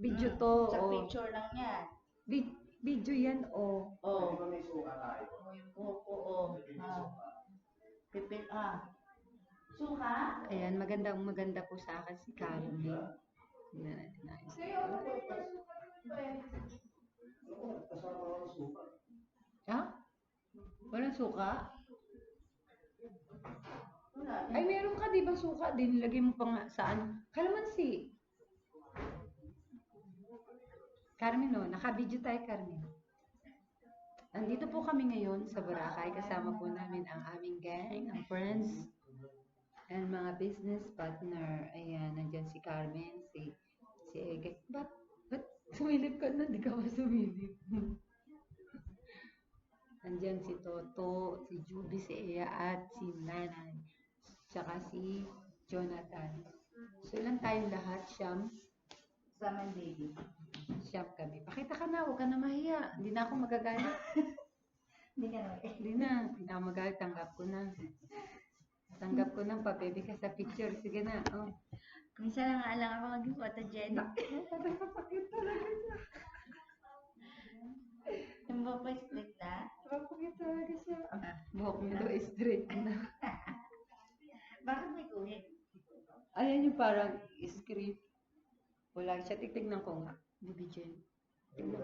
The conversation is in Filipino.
Video to, Sa oh. picture lang yan. Video yan, oh. Oh. May suka tayo. Yung buhok ko, oh. Pipil, Suka? Ayan, maganda po sa akin si Carmen. Tingnan natin na. Ha? Walang suka? Ay, meron ka, di ba suka? Din, lagay mo pa nga saan? Kalamansi. Carmen, no? Naka-video tayo, Carmen. Nandito po kami ngayon sa Boracay. Kasama po namin ang aming gang, ang friends, and mga business partner. Ayan, nandyan si Carmen, si Ege. Ba't sumilip ka na? Di ka ba sumilip? Nandyan si Toto, si Juby, si Ea, at si Nanay. Tsaka si Jonathan. So, ilan tayong lahat? Siyam? Sama baby. Siyam kami. Pakita ka na, huwag ka na mahiya. Hindi na ako magagalit. Hindi ka na. Hindi na ako magalit. Tanggap ko na. Tanggap ko na, pa-baby ka sa picture. Sige na, oh. Minsan na nga lang ako maging photogenic. Napapakit talaga siya. Yung buhok ko straight na. Napapakit talaga siya. Buhok niya daw straight na. Bakit may guhit? Ayan yung parang script. Wala siya. Titignan ko nga. Bibigyan. Tignan.